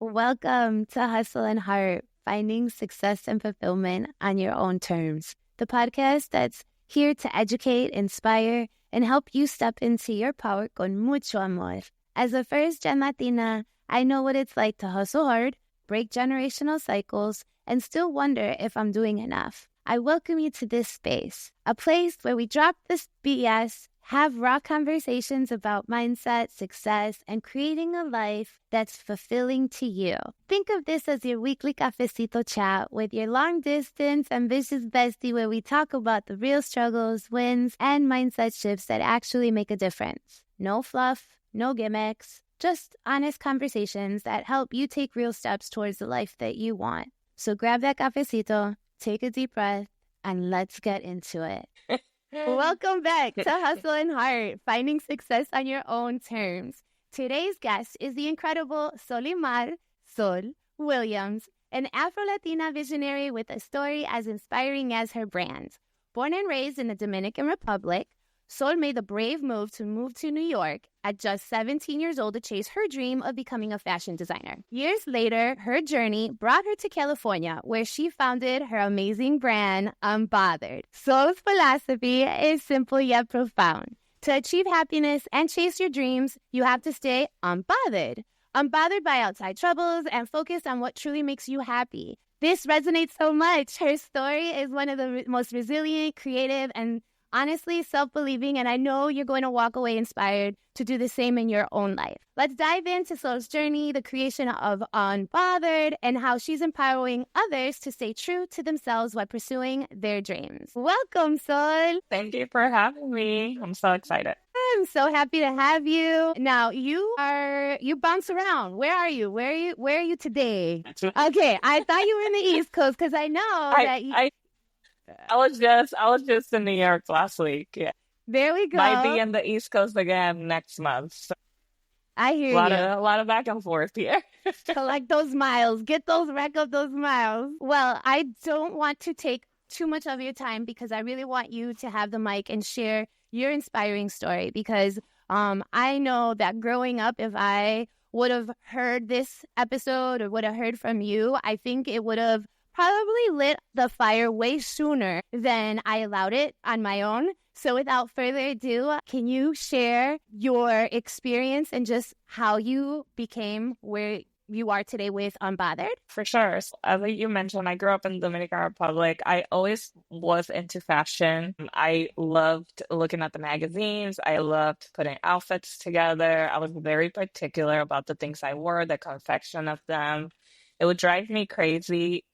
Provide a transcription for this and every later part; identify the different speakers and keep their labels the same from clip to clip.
Speaker 1: Welcome to Hustle and Heart, finding success and fulfillment on your own terms. The podcast that's here to educate, inspire, and help you step into your power con mucho amor. As a first-gen Latina, I know what it's like to hustle hard, break generational cycles, and still wonder if I'm doing enough. I welcome you to this space, a place where we drop this BS, have raw conversations about mindset, success, and creating a life that's fulfilling to you. Think of this as your weekly cafecito chat with your long-distance, ambitious bestie where we talk about the real struggles, wins, and mindset shifts that actually make a difference. No fluff, no gimmicks, just honest conversations that help you take real steps towards the life that you want. So grab that cafecito, take a deep breath, and let's get into it. Welcome back to Hustle and Heart, finding success on your own terms. Today's guest is the incredible Solimar Sol Williams, an Afro-Latina visionary with a story as inspiring as her brand. Born and raised in the Dominican Republic, Sol made the brave move to New York at just 17 years old to chase her dream of becoming a fashion designer. Years later, her journey brought her to California, where she founded her amazing brand, Unbothered. Sol's philosophy is simple yet profound. To achieve happiness and chase your dreams, you have to stay unbothered. Unbothered by outside troubles and focused on what truly makes you happy. This resonates so much. Her story is one of the most resilient, creative, and honestly self-believing, and I know you're going to walk away inspired to do the same in your own life. Let's dive into Sol's journey, the creation of Unbothered, and how she's empowering others to stay true to themselves while pursuing their dreams. Welcome, Sol.
Speaker 2: Thank you for having me. I'm so excited.
Speaker 1: I'm so happy to have you. Now, you bounce around. Where are you? Where are you today? Okay, I thought you were in the East Coast because I know that you...
Speaker 2: I was just in New York last week. Yeah.
Speaker 1: There we go.
Speaker 2: Might be in the East Coast again next month. So
Speaker 1: I hear you.
Speaker 2: A lot of back and forth here.
Speaker 1: Collect those miles. rack up those miles. Well, I don't want to take too much of your time because I really want you to have the mic and share your inspiring story because I know that growing up, if I would have heard this episode or would have heard from you, I think it would have probably lit the fire way sooner than I allowed it on my own. So without further ado, can you share your experience and just how you became where you are today with Unbothered?
Speaker 2: For sure. So, as you mentioned, I grew up in the Dominican Republic. I always was into fashion. I loved looking at the magazines. I loved putting outfits together. I was very particular about the things I wore, the confection of them. It would drive me crazy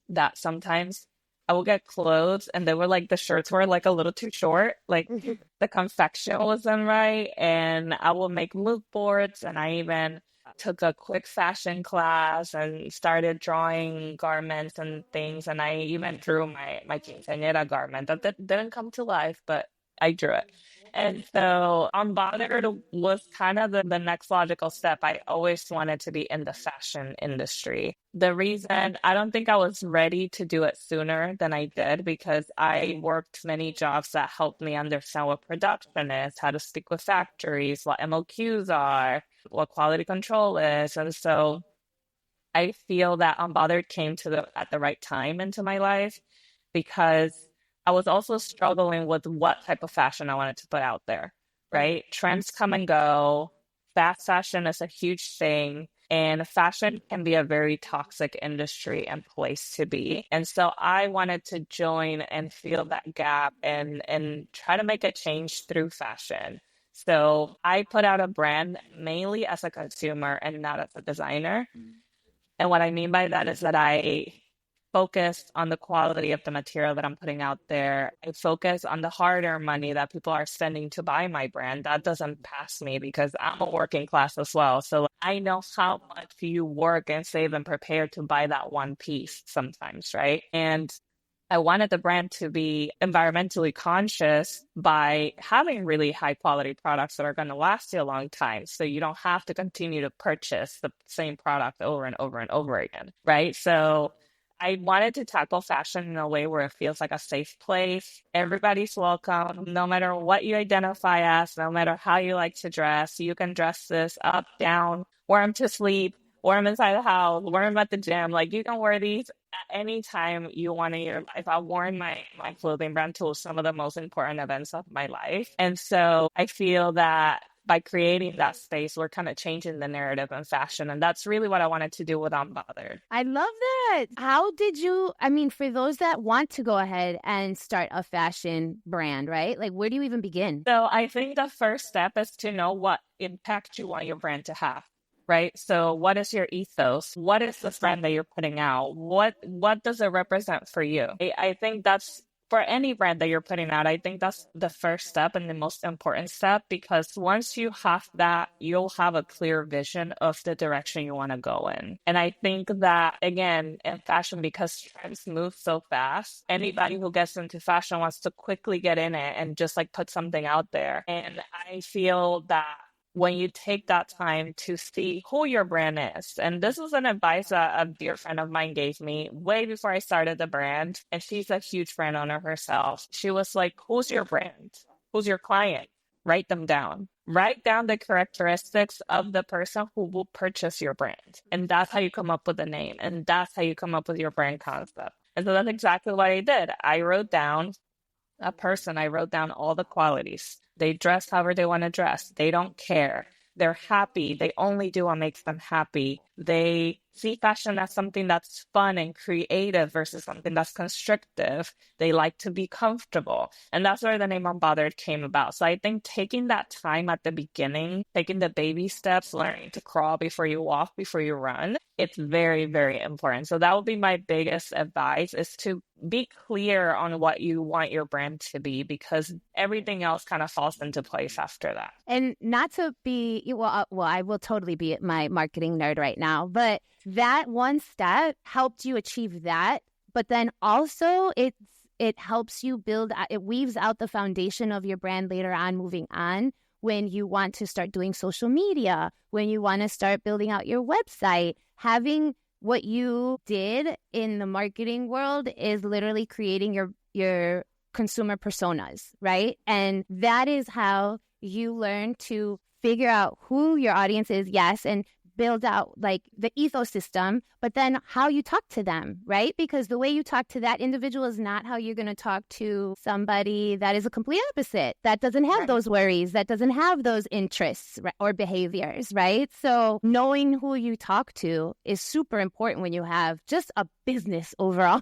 Speaker 2: that sometimes I will get clothes and the shirts were like a little too short, like the confection wasn't right, and I will make mood boards, and I even took a quick fashion class and started drawing garments and things, and I even drew my quinceañera garment that didn't come to life, but I drew it. And so Unbothered was kind of the next logical step. I always wanted to be in the fashion industry. The reason I don't think I was ready to do it sooner than I did because I worked many jobs that helped me understand what production is, how to speak with factories, what MOQs are, what quality control is. And so I feel that Unbothered came at the right time into my life because I was also struggling with what type of fashion I wanted to put out there, right? Trends come and go. Fast fashion is a huge thing. And fashion can be a very toxic industry and place to be. And so I wanted to join and fill that gap and try to make a change through fashion. So I put out a brand mainly as a consumer and not as a designer. And what I mean by that is that I focused on the quality of the material that I'm putting out there. I focus on the hard-earned money that people are spending to buy my brand. That doesn't pass me because I'm a working class as well. So I know how much you work and save and prepare to buy that one piece sometimes, right? And I wanted the brand to be environmentally conscious by having really high quality products that are going to last you a long time. So you don't have to continue to purchase the same product over and over and over again, right? So I wanted to tackle fashion in a way where it feels like a safe place. Everybody's welcome, no matter what you identify as, no matter how you like to dress. You can dress this up, down, warm to sleep, wear them inside the house, wear them at the gym. Like you can wear these at any time you want in your life. I've worn my clothing brand to some of the most important events of my life. And so I feel that by creating that space, we're kind of changing the narrative in fashion. And that's really what I wanted to do with Unbothered.
Speaker 1: I love that. How did you, I mean, for those that want to go ahead and start a fashion brand, right? Like, where do you even begin?
Speaker 2: So I think the first step is to know what impact you want your brand to have. Right. So what is your ethos? What is the brand that you're putting out? What does it represent for you? I think that's for any brand that you're putting out. I think that's the first step and the most important step, because once you have that, you'll have a clear vision of the direction you want to go in. And I think that, again, in fashion, because trends move so fast, anybody who gets into fashion wants to quickly get in it and just like put something out there. And I feel that when you take that time to see who your brand is. And this was an advice that a dear friend of mine gave me way before I started the brand. And she's a huge brand owner herself. She was like, who's your brand? Who's your client? Write them down. Write down the characteristics of the person who will purchase your brand. And that's how you come up with a name. And that's how you come up with your brand concept. And so that's exactly what I did. I wrote down a person. I wrote down all the qualities. They dress however they want to dress. They don't care. They're happy. They only do what makes them happy. They see fashion as something that's fun and creative versus something that's constrictive. They like to be comfortable. And that's where the name Unbothered came about. So I think taking that time at the beginning, taking the baby steps, learning to crawl before you walk, before you run, it's very, very important. So that would be my biggest advice, is to be clear on what you want your brand to be, because everything else kind of falls into place after that.
Speaker 1: And not to be, well, I will totally be my marketing nerd right now, but that one step helped you achieve that. But then also it helps you build, it weaves out the foundation of your brand later on, moving on, when you want to start doing social media, when you want to start building out your website. Having what you did in the marketing world is literally creating your consumer personas, right? And that is how you learn to figure out who your audience is, yes, and build out like the ecosystem, but then how you talk to them, right? Because the way you talk to that individual is not how you're going to talk to somebody that is a complete opposite, that doesn't have those worries, that doesn't have those interests or behaviors, right? So knowing who you talk to is super important when you have just a business overall.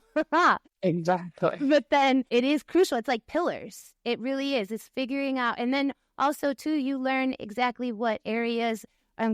Speaker 2: Exactly.
Speaker 1: But then it is crucial. It's like pillars. It really is. It's figuring out. And then also, too, you learn exactly what areas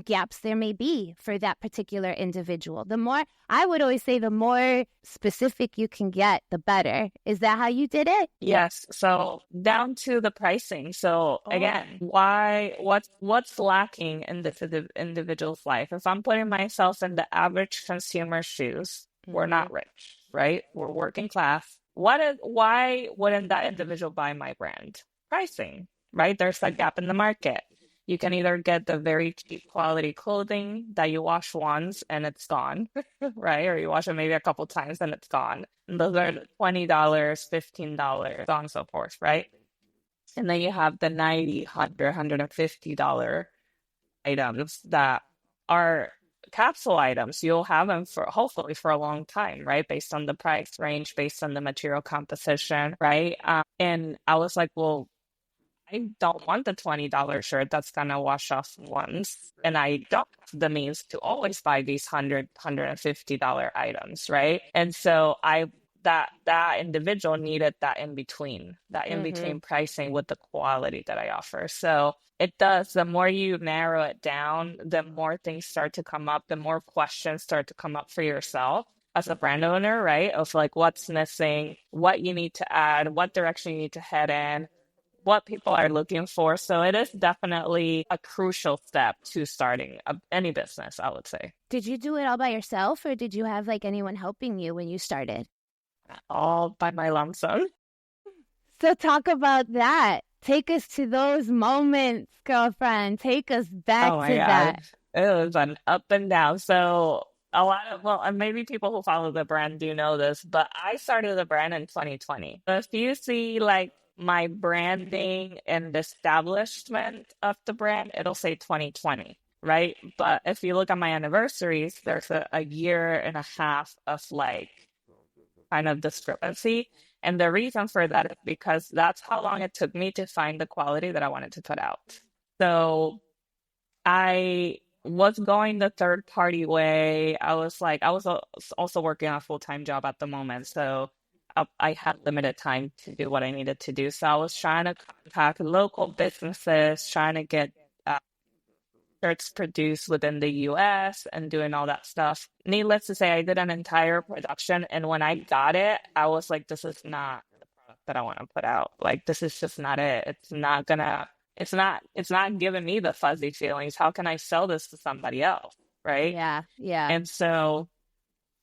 Speaker 1: gaps there may be for that particular individual. The more, I would always say, the more specific you can get, the better. Is that how you did it?
Speaker 2: Yes. So down to the pricing. So again, what's lacking in this individual's life? If I'm putting myself in the average consumer's shoes, we're not rich, right? We're working class. Why wouldn't that individual buy my brand? Pricing, right? There's a gap in the market. You can either get the very cheap quality clothing that you wash once and it's gone, right? Or you wash it maybe a couple times and it's gone. And those are $20, $15, so on and so forth, right? And then you have the $90, $100, $150 items that are capsule items. You'll have them for hopefully for a long time, right? Based on the price range, based on the material composition, right? And I was like, well, I don't want the $20 shirt that's going to wash off once. And I don't have the means to always buy these $150 items, right? And so that individual needed that in between pricing with the quality that I offer. So it does, the more you narrow it down, the more things start to come up, the more questions start to come up for yourself as a brand owner, right? Of like, what's missing, what you need to add, what direction you need to head in, what people are looking for. So it is definitely a crucial step to starting any business, I would say.
Speaker 1: Did you do it all by yourself, or did you have like anyone helping you when you started?
Speaker 2: All by my lump sum.
Speaker 1: So talk about that. Take us to those moments, girlfriend. Take us back to that.
Speaker 2: It was an up and down. So a lot of, well, and maybe people who follow the brand do know this, but I started the brand in 2020. So if you see like my branding and the establishment of the brand, it'll say 2020. right? But if you look at my anniversaries, there's a year and a half of like kind of discrepancy. And the reason for that is because that's how long it took me to find the quality that I wanted to put out. So I was going the third party way. I was also working on a full-time job at the moment. So I had limited time to do what I needed to do. So I was trying to contact local businesses, trying to get shirts produced within the US and doing all that stuff. Needless to say, I did an entire production. And when I got it, I was like, this is not the product that I want to put out. Like, this is just not it. It's not giving me the fuzzy feelings. How can I sell this to somebody else? Right.
Speaker 1: Yeah, yeah.
Speaker 2: And so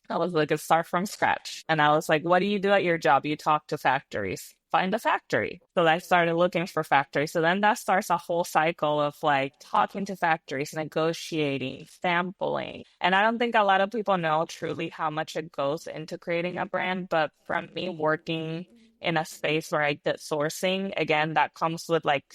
Speaker 2: I was like, start from scratch. And I was like, what do you do at your job? You talk to factories. Find a factory. So I started looking for factories. So then that starts a whole cycle of like talking to factories, negotiating, sampling. And I don't think a lot of people know truly how much it goes into creating a brand. But from me working in a space where I did sourcing, again, that comes with like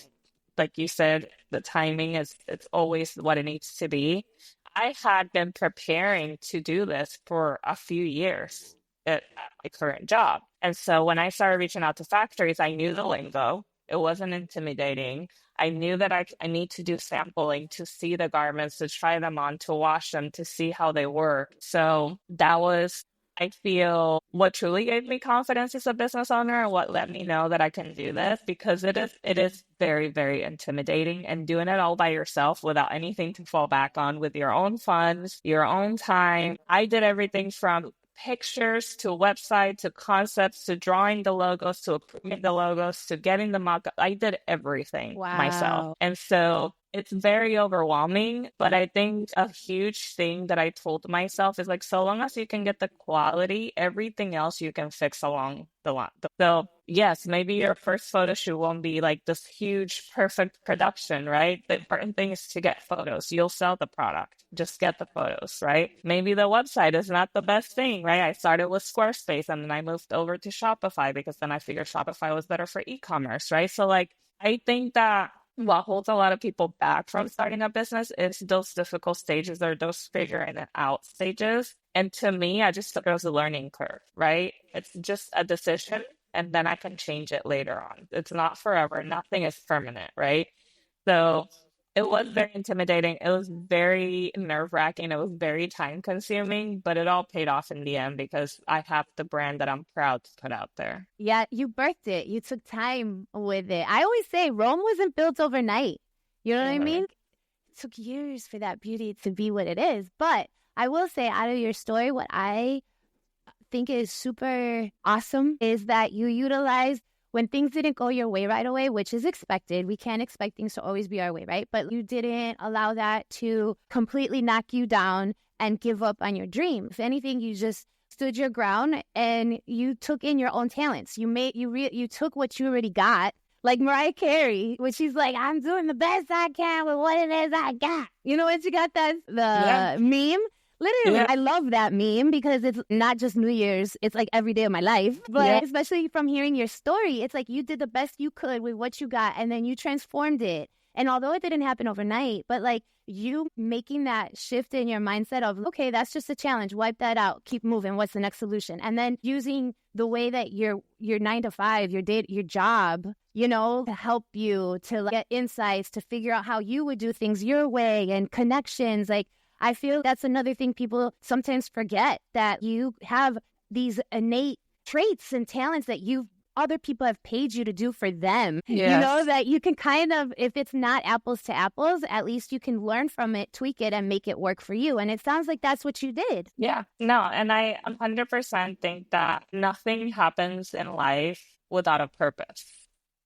Speaker 2: you said, the timing is it's always what it needs to be. I had been preparing to do this for a few years at my current job. And so when I started reaching out to factories, I knew the lingo. It wasn't intimidating. I knew that I need to do sampling to see the garments, to try them on, to wash them, to see how they work. So that was, I feel, what truly gave me confidence as a business owner and what let me know that I can do this, because it is very, very intimidating, and doing it all by yourself without anything to fall back on, with your own funds, your own time. I did everything from pictures to website to concepts to drawing the logos to approving the logos to getting the mock-up. I did everything myself.
Speaker 1: Wow.
Speaker 2: And so it's very overwhelming, but I think a huge thing that I told myself is like, so long as you can get the quality, everything else you can fix along the line. So yes, maybe your first photo shoot won't be like this huge, perfect production, right? The important thing is to get photos. You'll sell the product. Just get the photos, right? Maybe the website is not the best thing, right? I started with Squarespace and then I moved over to Shopify because then I figured Shopify was better for e-commerce, right? So like, I think that what holds a lot of people back from starting a business is those difficult stages, or those figuring it out stages. And to me, I just took it as a learning curve, right? It's just a decision and then I can change it later on. It's not forever. Nothing is permanent, right? So it was very intimidating. It was very nerve-wracking. It was very time-consuming, but it all paid off in the end because I have the brand that I'm proud to put out there.
Speaker 1: Yeah, you birthed it. You took time with it. I always say Rome wasn't built overnight. You know what I mean? It took years for that beauty to be what it is. But I will say, out of your story, what I think is super awesome is that you utilized when things didn't go your way right away, which is expected. We can't expect things to always be our way, right? But you didn't allow that to completely knock you down and give up on your dream. If anything, you just stood your ground and you took in your own talents. You took what you already got, like Mariah Carey, when she's like, I'm doing the best I can with what it is I got. You know, when she got the meme. Literally, I love that meme because it's not just New Year's. It's like every day of my life. But especially from hearing your story, it's like you did the best you could with what you got and then you transformed it. And although it didn't happen overnight, but like you making that shift in your mindset of, okay, that's just a challenge. Wipe that out. Keep moving. What's the next solution? And then using the way that your 9 to 5, your job, you know, to help you to get insights, to figure out how you would do things your way and connections. Like, I feel that's another thing people sometimes forget, that you have these innate traits and talents that other people have paid you to do for them.
Speaker 2: Yes.
Speaker 1: You know, that you can kind of, if it's not apples to apples, at least you can learn from it, tweak it, and make it work for you. And it sounds like that's what you did.
Speaker 2: Yeah, no, and I 100% think that nothing happens in life without a purpose,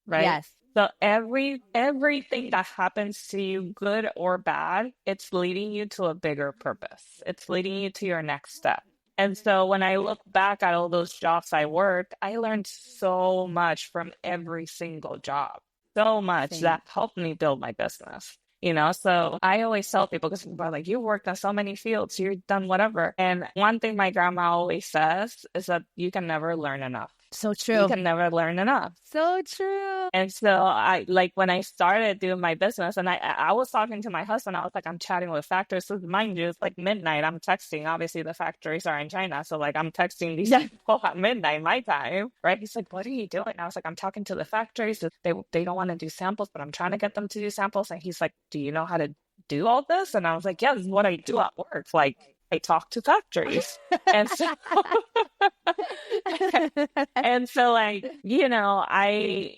Speaker 2: right?
Speaker 1: Yes.
Speaker 2: So everything that happens to you, good or bad, it's leading you to a bigger purpose. It's leading you to your next step. And so when I look back at all those jobs I worked, I learned so much from every single job. So much that helped me build my business. You know, so I always tell people, because people are like, you worked in so many fields, you've done whatever. And one thing my grandma always says is that you can never learn enough
Speaker 1: So
Speaker 2: You
Speaker 1: true.
Speaker 2: can never learn enough.
Speaker 1: So true.
Speaker 2: And so I like when I started doing my business and I was talking to my husband, I was like, I'm chatting with factories. So mind you, it's like midnight. I'm texting. Obviously the factories are in China. So like I'm texting these people at midnight my time, right? He's like, what are you doing? And I was like, I'm talking to the factories. They don't want to do samples, but I'm trying to get them to do samples. And he's like, do you know how to do all this? And I was like, yeah, this is what I do at work. Like I talk to factories. And so and so like, you know, I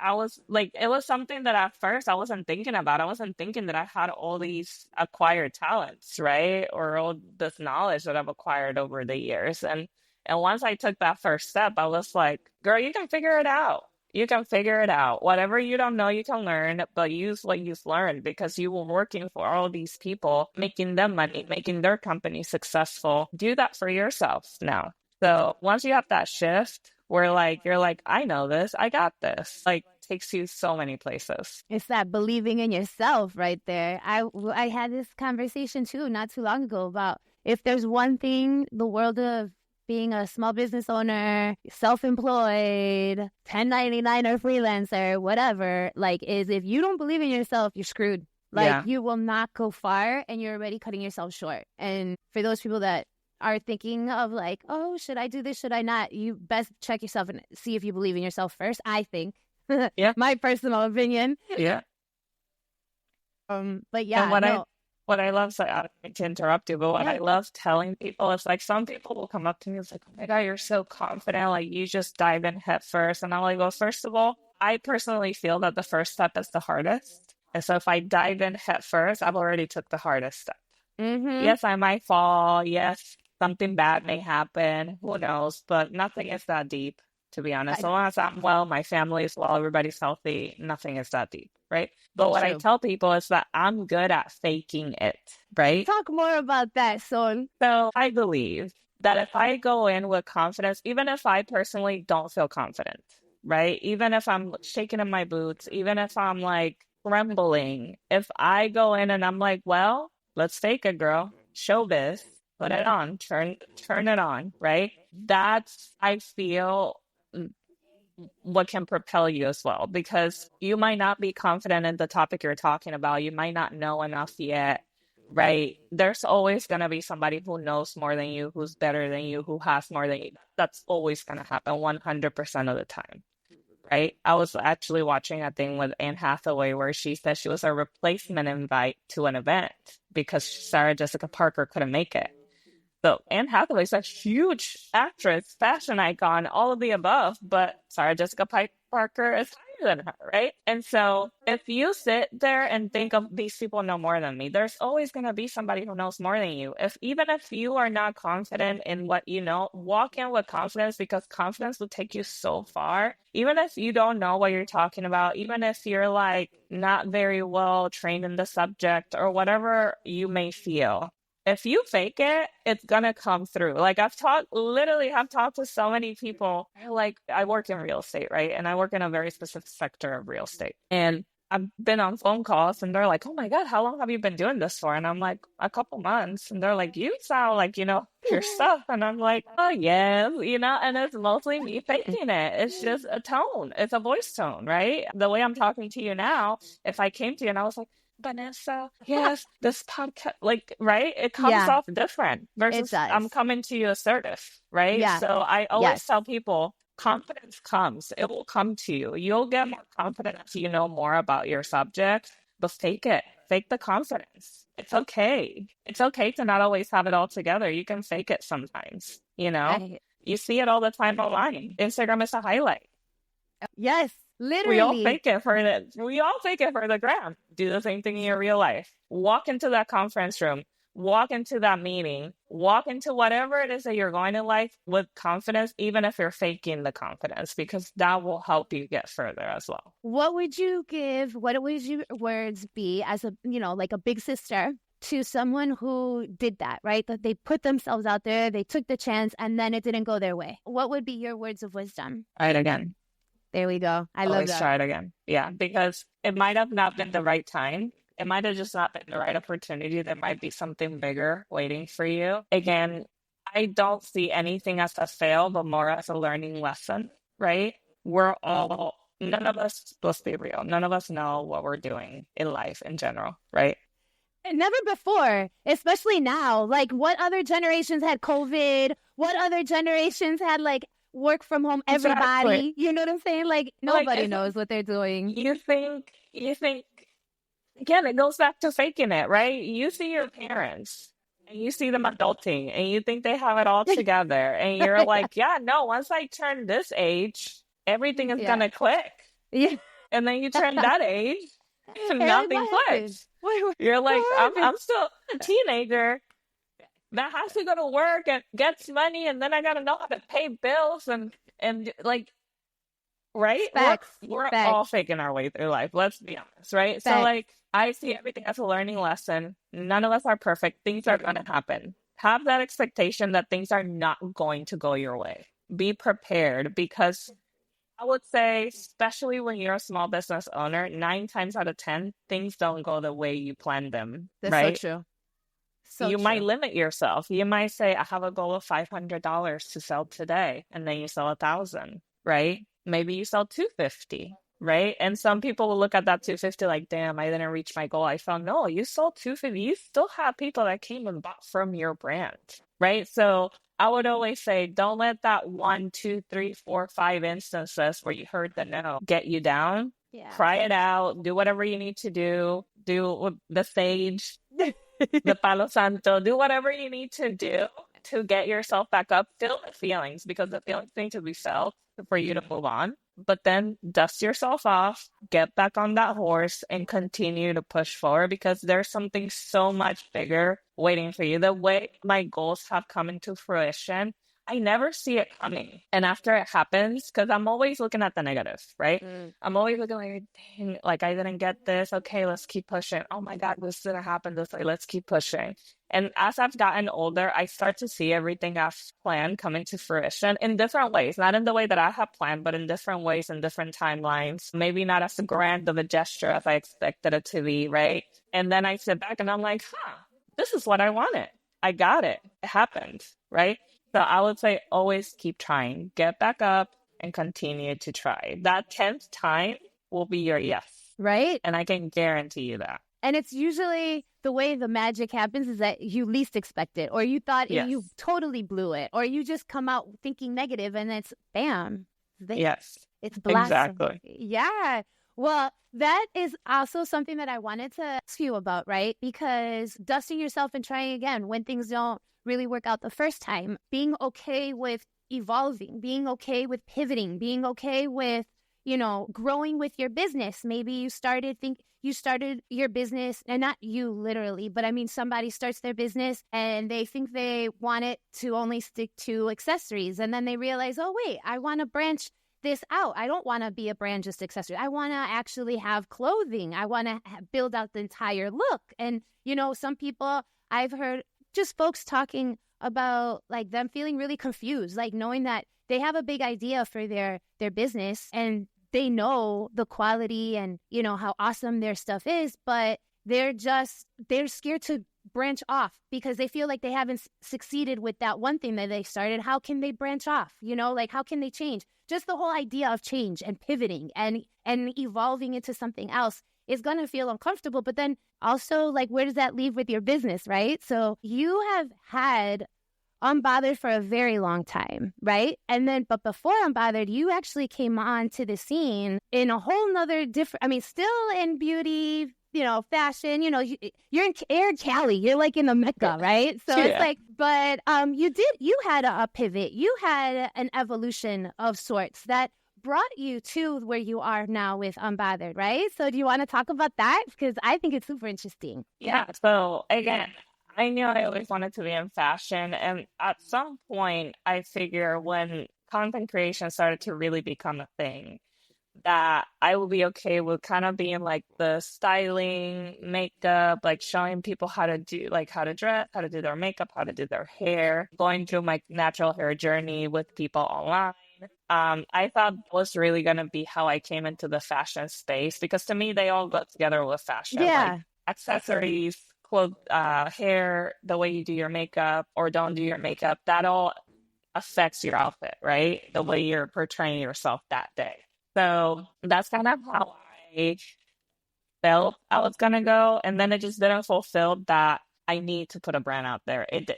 Speaker 2: was like, it was something that at first I wasn't thinking about. I wasn't thinking that I had all these acquired talents, right? Or all this knowledge that I've acquired over the years. And once I took that first step, I was like, girl, you can figure it out. You can figure it out. Whatever you don't know, you can learn, but use what you've learned because you were working for all these people, making them money, making their company successful. Do that for yourself now. So once you have that shift where like, you're like, I know this, I got this, like takes you so many places.
Speaker 1: It's that believing in yourself right there. I had this conversation too, not too long ago about if there's one thing the world of being a small business owner, self-employed, 1099 or freelancer, whatever, like is if you don't believe in yourself, you're screwed. Like you will not go far and you're already cutting yourself short. And for those people that are thinking of like, oh, should I do this? Should I not? You best check yourself and see if you believe in yourself first, I think.
Speaker 2: Yeah.
Speaker 1: My personal opinion.
Speaker 2: Yeah.
Speaker 1: But yeah,
Speaker 2: and what I love, so I don't mean to interrupt you, but what I love telling people is like some people will come up to me and it's like, oh my God, you're so confident, like you just dive in head first. And I'm like, well, first of all, I personally feel that the first step is the hardest. And so if I dive in head first, I've already took the hardest step. Yes, I might fall. Yes, something bad may happen. Who knows? But nothing is that deep, to be honest. As long as I'm well, my family is well, everybody's healthy, nothing is that deep, right? But what I tell people is that I'm good at faking it, right?
Speaker 1: Talk more about that, Sol.
Speaker 2: So I believe that if I go in with confidence, even if I personally don't feel confident, right? Even if I'm shaking in my boots, even if I'm like trembling, if I go in and I'm like, well, let's fake it, girl. Showbiz. Put it on. Turn it on, right? That's, I feel, what can propel you as well. Because you might not be confident in the topic you're talking about. You might not know enough yet, right? There's always going to be somebody who knows more than you, who's better than you, who has more than you. That's always going to happen 100% of the time. Right? I was actually watching a thing with Anne Hathaway where she said she was a replacement invite to an event because Sarah Jessica Parker couldn't make it. So Anne Hathaway's a huge actress, fashion icon, all of the above, but Sarah Jessica Parker is higher than her, right? And so if you sit there and think of these people know more than me, there's always going to be somebody who knows more than you. Even if you are not confident in what you know, walk in with confidence because confidence will take you so far. Even if you don't know what you're talking about, even if you're like not very well trained in the subject or whatever you may feel. If you fake it, it's gonna come through. Like I've talked to so many people. Like I work in real estate, right? And I work in a very specific sector of real estate. And I've been on phone calls and they're like, oh my God, how long have you been doing this for? And I'm like, a couple months. And they're like, you sound like, your stuff. And I'm like, oh yes, and it's mostly me faking it. It's just a tone. It's a voice tone, right? The way I'm talking to you now, if I came to you and I was like, Vanessa, yes, this podcast, like, right? It comes off different versus I'm coming to you assertive, right? Yeah. So I always tell people, confidence comes. It will come to you. You'll get more confident if you know more about your subject, but fake it. Fake the confidence. It's okay. It's okay to not always have it all together. You can fake it sometimes, You see it all the time online. Instagram is a highlight.
Speaker 1: Yes. Literally.
Speaker 2: We all fake it for the gram. Do the same thing in your real life. Walk into that conference room. Walk into that meeting. Walk into whatever it is that you're going in life with confidence, even if you're faking the confidence, because that will help you get further as well.
Speaker 1: What would your words be as like a big sister to someone who did that, right? That they put themselves out there, they took the chance, and then it didn't go their way. What would be your words of wisdom?
Speaker 2: Try it again.
Speaker 1: There we go. I love that.
Speaker 2: Always try it again. Yeah, because it might have not been the right time. It might have just not been the right opportunity. There might be something bigger waiting for you. Again, I don't see anything as a fail, but more as a learning lesson, right? None of us, let's be real, none of us know what we're doing in life in general, right?
Speaker 1: Never before, especially now. Like, what other generations had COVID? What other generations had, like, work from home,
Speaker 2: Exactly.
Speaker 1: everybody? You know what I'm saying? Like,
Speaker 2: Like,
Speaker 1: nobody knows what they're doing.
Speaker 2: you think, again, it goes back to faking it, right? You see your parents and you see them adulting and you think they have it all together. And you're like, yeah, no, once I turn this age, everything is
Speaker 1: Yeah.
Speaker 2: gonna click.
Speaker 1: Yeah.
Speaker 2: And then you turn that age and
Speaker 1: Hey,
Speaker 2: nothing
Speaker 1: what happened?
Speaker 2: clicks. You're like,
Speaker 1: What
Speaker 2: I'm
Speaker 1: happened?
Speaker 2: I'm still a teenager that has to go to work and gets money, and then I gotta know how to pay bills and like, right? We're
Speaker 1: Facts.
Speaker 2: we're all
Speaker 1: Facts.
Speaker 2: faking our way through life. Let's be honest, right? So
Speaker 1: Facts.
Speaker 2: like, I see everything as a learning lesson. None of us are perfect. Things are gonna happen. Have that expectation that things are not going to go your way. Be prepared, because I would say, especially when you're a small business owner, 9 times out of 10, things don't go the way you planned them,
Speaker 1: That's so
Speaker 2: right?
Speaker 1: true. So
Speaker 2: You might
Speaker 1: true.
Speaker 2: limit yourself. You might say, I have a goal of $500 to sell today, and then you sell 1,000, right? Maybe you sell 250, right? And some people will look at that 250 like, damn, I didn't reach my goal. I found, no, you sold 250. You still have people that came and bought from your brand, right? So I would always say, don't let that one, two, three, four, five instances where you heard the no get you down.
Speaker 1: Yeah.
Speaker 2: Cry it out. Do whatever you need to do. Do the sage, the Palo Santo, do whatever you need to do to get yourself back up. Feel the feelings, because the feelings need to be felt for you to move on. But then dust yourself off, get back on that horse, and continue to push forward, because there's something so much bigger waiting for you. The way my goals have come into fruition, I never see it coming. And after it happens, because I'm always looking at the negative, right? I'm always looking like, dang, like I didn't get this. Okay, let's keep pushing. Oh my God, this didn't happen this way. Let's keep pushing. And as I've gotten older, I start to see everything I've planned come into fruition in different ways, not in the way that I have planned, but in different ways, in different timelines. Maybe not as grand of a gesture as I expected it to be, right? And then I sit back and I'm like, this is what I wanted. I got it. It happened, right? So I would say always keep trying, get back up and continue to try. That 10th time will be your yes.
Speaker 1: Right?
Speaker 2: And I can guarantee you that.
Speaker 1: And it's usually the way the magic happens is that you least expect it, or you thought
Speaker 2: Yes.
Speaker 1: you totally blew it, or you just come out thinking negative and it's bam.
Speaker 2: Yes.
Speaker 1: It's blossom.
Speaker 2: Exactly.
Speaker 1: Yeah. Well, that is also something that I wanted to ask you about, right? Because dusting yourself and trying again when things don't really work out the first time, being okay with evolving, being okay with pivoting, being okay with, growing with your business. Maybe you started your business, and not you literally, but I mean, somebody starts their business and they think they want it to only stick to accessories. And then they realize, oh, wait, I want to branch this out. I don't want to be a brand just accessory. I want to actually have clothing. I want to build out the entire look. And, some people I've heard just folks talking about like them feeling really confused, like knowing that they have a big idea for their business and they know the quality and, how awesome their stuff is, but they're scared to branch off because they feel like they haven't succeeded with that one thing that they started. How can they branch off? Like how can they change? Just the whole idea of change and pivoting and evolving into something else is going to feel uncomfortable. But then also, like, where does that leave with your business, right? So you have had Unbothered for a very long time, right? And then, but before Unbothered, you actually came on to the scene in a whole nother still in beauty, fashion, you're in Cali, you're like in the Mecca, right? So It's like, but you had a pivot, you had an evolution of sorts that brought you to where you are now with Unbothered, right? So do you want to talk about that? Because I think it's super interesting.
Speaker 2: Yeah. So again, I knew I always wanted to be in fashion. And at some point, I figure when content creation started to really become a thing, that I will be okay with kind of being like the styling, makeup, like showing people how to dress, how to do their makeup, how to do their hair, going through my natural hair journey with people online. I thought was really going to be how I came into the fashion space, because to me, they all go together with fashion.
Speaker 1: Yeah.
Speaker 2: Like accessories, hair, the way you do your makeup or don't do your makeup, that all affects your outfit, right? The way you're portraying yourself that day. So that's kind of how I felt I was gonna go, and then it just didn't fulfill that. I need to put a brand out there. It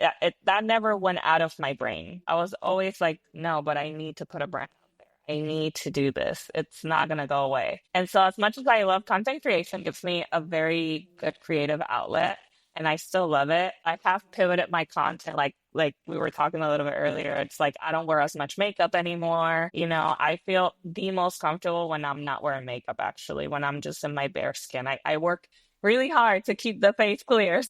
Speaker 2: that never went out of my brain. I was always like, no, but I need to put a brand out there. I need to do this. It's not gonna go away. And so, as much as I love content creation, gives me a very good creative outlet, and I still love it. I have pivoted my content, like we were talking a little bit earlier. It's like I don't wear as much makeup anymore. I feel the most comfortable when I'm not wearing makeup, actually, when I'm just in my bare skin. I work really hard to keep the face clear.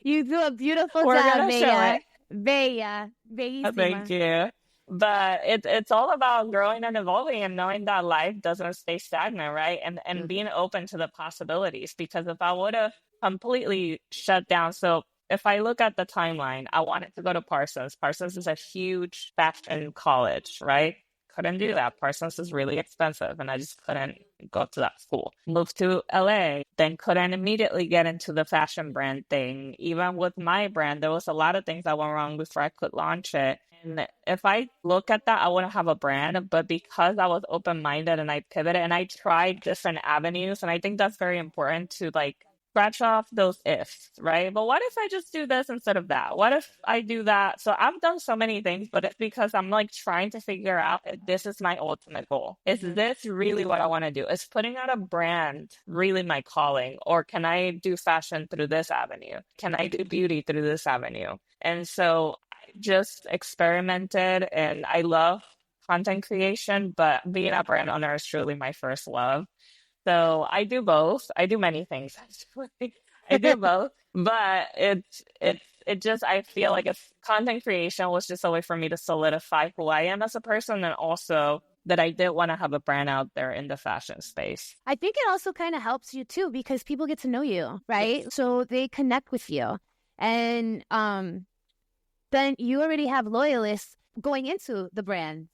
Speaker 1: You do a beautiful
Speaker 2: We're
Speaker 1: job,
Speaker 2: gonna show
Speaker 1: Bella.
Speaker 2: it.
Speaker 1: Bella.
Speaker 2: Thank
Speaker 1: Bellissima.
Speaker 2: you. But it's all about growing and evolving and knowing that life doesn't stay stagnant, right? And being open to the possibilities. Because if I would have completely shut down, so if I look at the timeline, I wanted to go to Parsons. Parsons is a huge fashion college, right? Couldn't do that. Parsons is really expensive, and I just couldn't go to that school. Moved to LA, then couldn't immediately get into the fashion brand thing. Even with my brand, there was a lot of things that went wrong before I could launch it. And if I look at that, I wouldn't have a brand. But because I was open-minded and I pivoted and I tried different avenues, and I think that's very important to scratch off those ifs, right? But what if I just do this instead of that? What if I do that? So I've done so many things, but it's because I'm trying to figure out if this is my ultimate goal. Is this really what I want to do? Is putting out a brand really my calling? Or can I do fashion through this avenue? Can I do beauty through this avenue? And so I just experimented, and I love content creation, but being a brand owner is truly my first love. So I do both. I do many things actually. I do both, but it just I feel like if content creation was just a way for me to solidify who I am as a person, and also that I did want to have a brand out there in the fashion space.
Speaker 1: I think it also kind of helps you too, because people get to know you, right?
Speaker 2: Yes.
Speaker 1: So they connect with you. And then you already have loyalists going into the brand,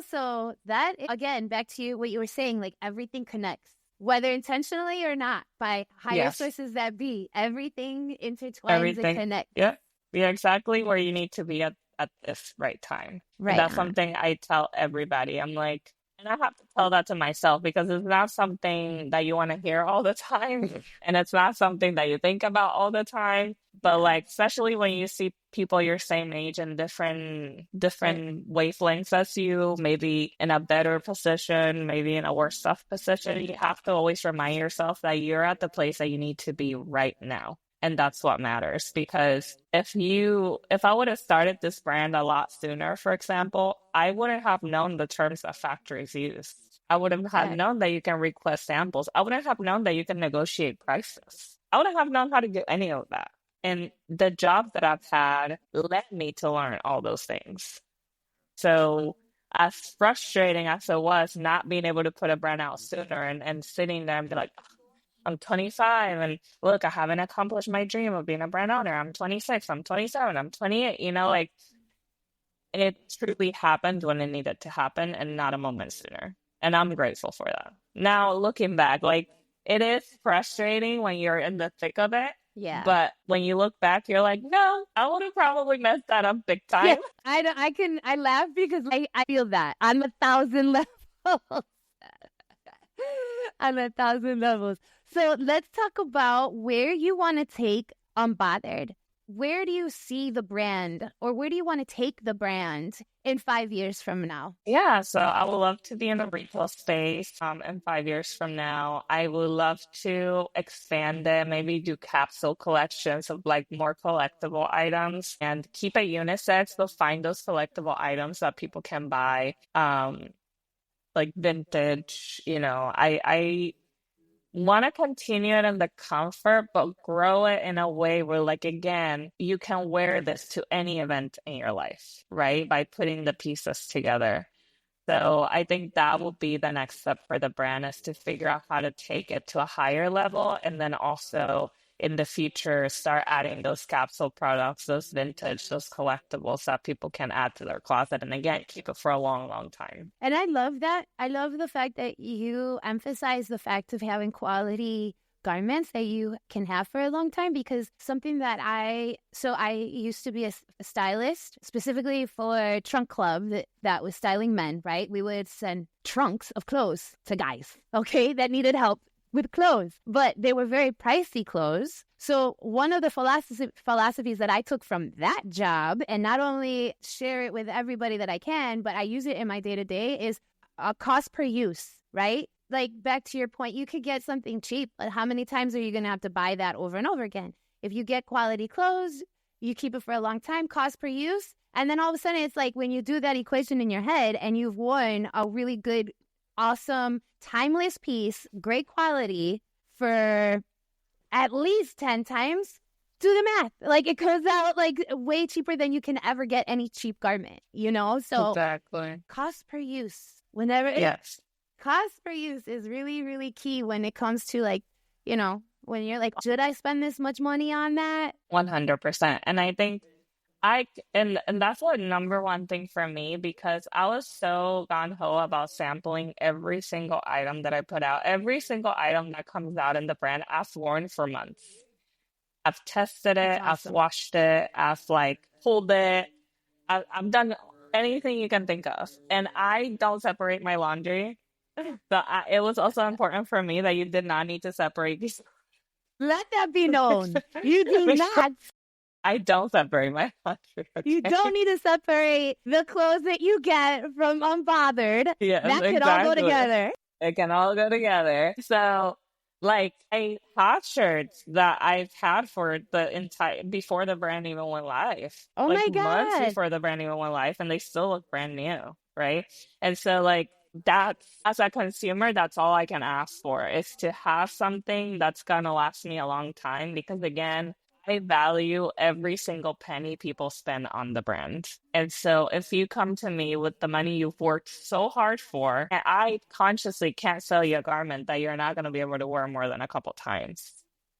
Speaker 1: So that, again, back to what you were saying, everything connects, whether intentionally or not, by higher
Speaker 2: Yes.
Speaker 1: sources that be. Everything intertwines
Speaker 2: Everything.
Speaker 1: and connects.
Speaker 2: Yeah. You're exactly where you need to be at this right time.
Speaker 1: Right.
Speaker 2: That's something I tell everybody. I'm like, and I have to tell that to myself, because it's not something that you want to hear all the time. And it's not something that you think about all the time. But especially when you see people your same age in different wavelengths as you, maybe in a better position, maybe in a worse off position, you have to always remind yourself that you're at the place that you need to be right now. And that's what matters, because if I would have started this brand a lot sooner, for example, I wouldn't have known the terms that factories use. I wouldn't have known that you can request samples. I wouldn't have known that you can negotiate prices. I wouldn't have known how to do any of that. And the job that I've had led me to learn all those things. So as frustrating as it was not being able to put a brand out sooner, and sitting there and be like, I'm 25, and look, I haven't accomplished my dream of being a brand owner. I'm 26, I'm 27, I'm 28, it truly happened when it needed to happen, and not a moment sooner. And I'm grateful for that. Now, looking back, it is frustrating when you're in the thick of it.
Speaker 1: Yeah.
Speaker 2: But when you look back, you're like, no, I would have probably messed that up big time.
Speaker 1: Yeah, I laugh because I feel that on 1,000 levels. On 1,000 levels. So let's talk about where you want to take Unbothered. Where do you see the brand, or where do you want to take the brand in 5 years from now?
Speaker 2: Yeah, so I would love to be in the retail space in 5 years from now. I would love to expand it, maybe do capsule collections of more collectible items, and keep it unisex, but find those collectible items that people can buy, vintage. I want to continue it in the comfort, but grow it in a way where, again, you can wear this to any event in your life, right? By putting the pieces together. So I think that will be the next step for the brand, is to figure out how to take it to a higher level, and then also in the future start adding those capsule products, those vintage, those collectibles that people can add to their closet, and again, keep it for a long, long time.
Speaker 1: And I love that. I love the fact that you emphasize the fact of having quality garments that you can have for a long time, because something that I used to be a stylist specifically for trunk club that was styling men, right? We would send trunks of clothes to guys, okay, that needed help with clothes, but they were very pricey clothes. So one of the philosophies that I took from that job, and not only share it with everybody that I can, but I use it in my day-to-day, is a cost per use, right? Like, back to your point, you could get something cheap, but how many times are you going to have to buy that over and over again? If you get quality clothes, you keep it for a long time, cost per use, and then all of a sudden it's like when you do that equation in your head and you've worn a really good, awesome, timeless piece, great quality for at least 10 times, do the math. Like, it comes out like way cheaper than you can ever get any cheap garment, you know? So
Speaker 2: Exactly.
Speaker 1: cost per use, whenever
Speaker 2: Yes.
Speaker 1: cost per use is really, really key when it comes to, like, you know, when you're like, should I spend this much money on that?
Speaker 2: 100%. And I think and that's what number one thing for me, because I was so gung-ho about sampling every single item that I put out. Every single item that comes out in the brand, I've worn for months. I've tested
Speaker 1: That's
Speaker 2: it, I've
Speaker 1: awesome.
Speaker 2: washed it, I've like pulled it. I've done anything you can think of. And I don't separate my laundry. So it was also important for me that you did not need to separate these.
Speaker 1: Let that be known. You do not.
Speaker 2: I don't separate my laundry.
Speaker 1: You
Speaker 2: Okay?
Speaker 1: don't need to separate the clothes that you get from Unbothered.
Speaker 2: Yes,
Speaker 1: That could all go
Speaker 2: exactly.
Speaker 1: together.
Speaker 2: It can all go together. So, like, I had shirts that I've had for the entire before the brand even went live.
Speaker 1: Oh
Speaker 2: Like,
Speaker 1: my
Speaker 2: months
Speaker 1: God.
Speaker 2: before the brand even went live, and they still look brand new, right? And so, like, that's, as a consumer, that's all I can ask for, is to have something that's gonna last me a long time. Because again, I value every single penny people spend on the brand. And so if you come to me with the money you've worked so hard for, and I consciously can't sell you a garment that you're not going to be able to wear more than a couple times,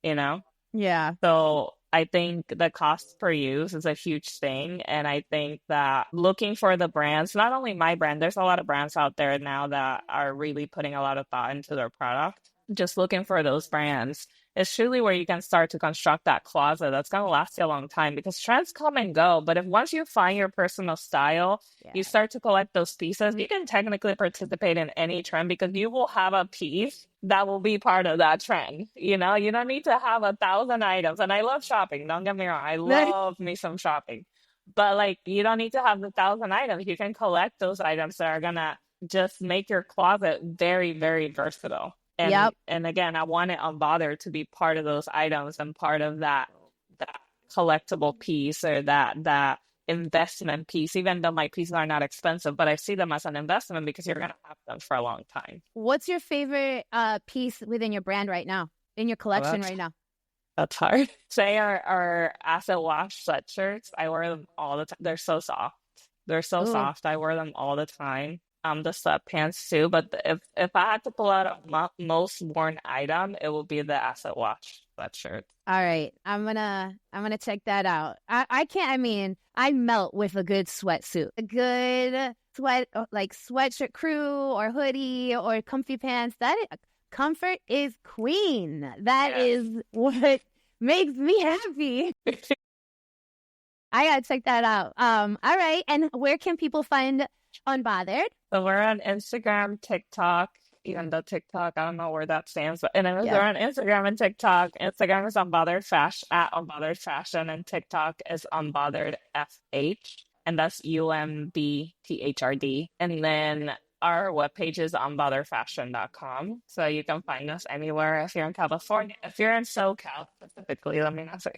Speaker 2: you know?
Speaker 1: Yeah.
Speaker 2: So I think the cost per use is a huge thing. And I think that looking for the brands, not only my brand, there's a lot of brands out there now that are really putting a lot of thought into their product. Just looking for those brands is truly where you can start to construct that closet that's going to last you a long time, because trends come and go. But if once you find your personal style, you start to collect those pieces, you can technically participate in any trend, because you will have a piece that will be part of that trend. You know, you don't need to have 1,000 items. And I love shopping. Don't get me wrong. I love me some shopping. But like, you don't need to have 1,000 items. You can collect those items that are going to just make your closet very, very versatile. And
Speaker 1: Yep.
Speaker 2: and again, I want it Unbothered to be part of those items and part of that collectible piece, or that investment piece. Even though my pieces are not expensive, but I see them as an investment because you're gonna have them for a long time.
Speaker 1: What's your favorite piece within your brand right now, in your collection right now?
Speaker 2: That's hard. Say our acid wash sweatshirts, I wear them all the time. They're so soft. They're so
Speaker 1: Ooh.
Speaker 2: soft. I wear them all the time. The sweatpants too. But if I had to pull out a most worn item, it would be the acid wash sweatshirt.
Speaker 1: All right. I'm gonna check that out. I can't, I mean, I melt with a good sweatsuit. A good sweatshirt, crew or hoodie or comfy pants. Comfort is queen. That is what makes me happy. I gotta check that out. All right. And where can people find Unbothered?
Speaker 2: So we're on Instagram, TikTok, even though TikTok, I don't know where that stands, but anyways, we're on Instagram and TikTok. Instagram is Unbothered Fashion, at Unbothered Fashion, and TikTok is Unbothered FH, and that's UMBTHRD. And then our webpage is unbotheredfashion.com. So you can find us anywhere if you're in California. If you're in SoCal specifically, let me not say.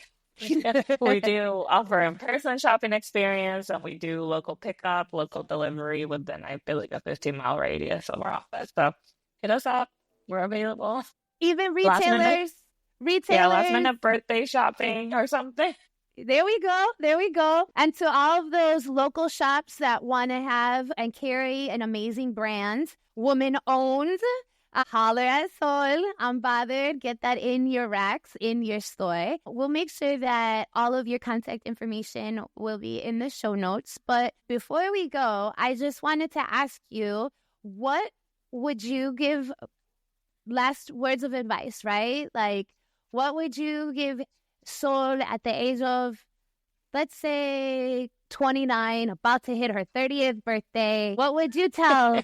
Speaker 2: We do offer in-person shopping experience, and we do local pickup, local delivery within, I feel like, a 15-mile radius of our office. So hit us up. We're available.
Speaker 1: Even retailers.
Speaker 2: Yeah, last minute birthday shopping or something.
Speaker 1: There we go. There we go. And to all of those local shops that want to have and carry an amazing brand, woman-owned, holler at Sol, Unbothered. Get that in your racks, in your store. We'll make sure that all of your contact information will be in the show notes. But before we go, I just wanted to ask you, what would you give last words of advice, right? Like, what would you give Sol at the age of, let's say, 29, about to hit her 30th birthday? What would you tell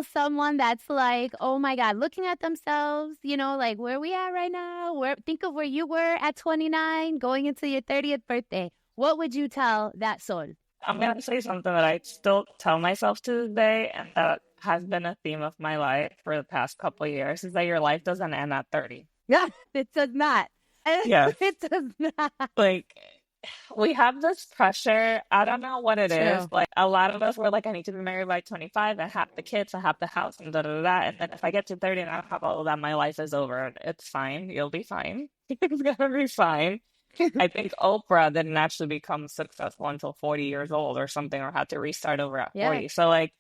Speaker 1: someone that's like, oh my God, looking at themselves, like where we at right now? Think of where you were at 29 going into your 30th birthday. What would you tell that Sol?
Speaker 2: I'm going to say something that I still tell myself to this day, and that has been a theme of my life for the past couple of years, is that your life doesn't end at 30.
Speaker 1: Yeah, it does not.
Speaker 2: Yes.
Speaker 1: It does not.
Speaker 2: Like, we have this pressure. I don't know what it is. Like, a lot of us were like, I need to be married by 25 and have the kids and have the house and da-da-da-da. And then if I get to 30 and I don't have all of that, my life is over. It's fine. You'll be fine. It's going to be fine. I think Oprah didn't actually become successful until 40 years old or something, or had to restart over at 40. So, like,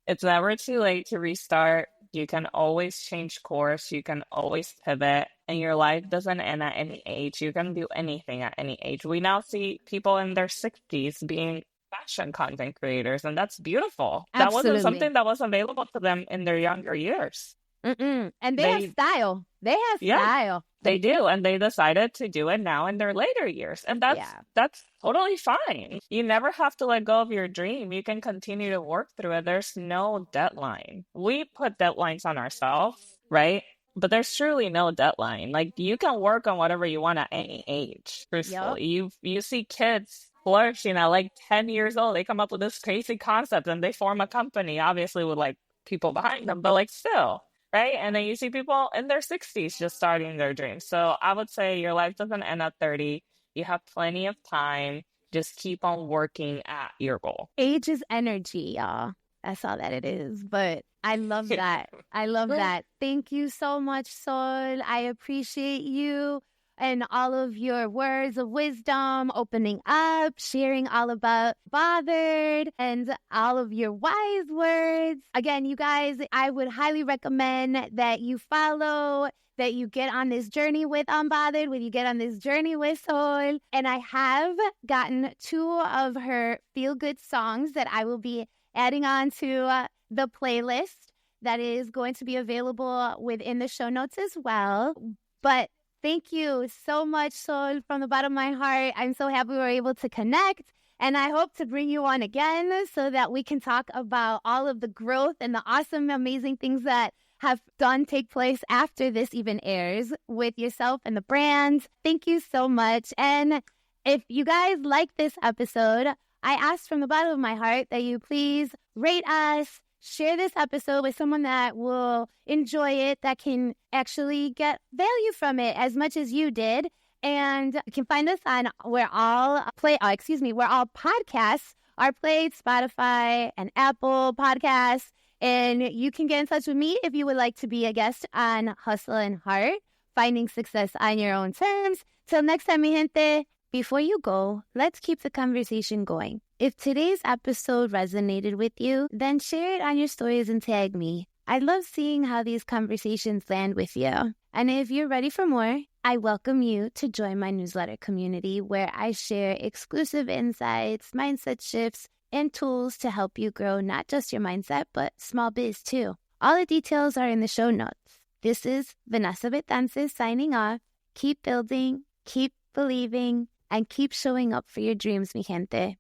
Speaker 2: it's never too late to restart. You can always change course. You can always pivot. And your life doesn't end at any age. You can do anything at any age. We now see people in their 60s being fashion content creators, and that's beautiful.
Speaker 1: Absolutely.
Speaker 2: That wasn't something that was available to them in their younger years.
Speaker 1: And they have style. They have style.
Speaker 2: They do, and they decided to do it now in their later years, and that's totally fine. You never have to let go of your dream. You can continue to work through it. There's no deadline. We put deadlines on ourselves, right? But there's truly no deadline. Like, you can work on whatever you want at any age. Truthfully, you see kids flourishing at like 10 years old. They come up with this crazy concept and they form a company, obviously with like people behind them, but like still. Right? And then you see people in their 60s just starting their dreams. So I would say your life doesn't end at 30. You have plenty of time. Just keep on working at your goal.
Speaker 1: Age is energy, y'all. That's all that it is. But I love that. I love that. Thank you so much, Sol. I appreciate you and all of your words of wisdom, opening up, sharing all about Bothered, and all of your wise words. Again, you guys, I would highly recommend that you follow, that you get on this journey with Unbothered, when you get on this journey with Sol. And I have gotten 2 of her feel-good songs that I will be adding on to the playlist that is going to be available within the show notes as well. But thank you so much, Sol, from the bottom of my heart. I'm so happy we were able to connect. And I hope to bring you on again so that we can talk about all of the growth and the awesome, amazing things that have take place after this even airs with yourself and the brand. Thank you so much. And if you guys like this episode, I ask from the bottom of my heart that you please rate us, share this episode with someone that will enjoy it, that can actually get value from it as much as you did. And you can find us on where all podcasts are played, Spotify and Apple Podcasts. And you can get in touch with me if you would like to be a guest on Hustle and Heart, finding success on your own terms. Till next time, mi gente. Before you go, let's keep the conversation going. If today's episode resonated with you, then share it on your stories and tag me. I love seeing how these conversations land with you. And if you're ready for more, I welcome you to join my newsletter community where I share exclusive insights, mindset shifts, and tools to help you grow not just your mindset, but small biz too. All the details are in the show notes. This is Vanessa Betances signing off. Keep building, keep believing, and keep showing up for your dreams, mi gente.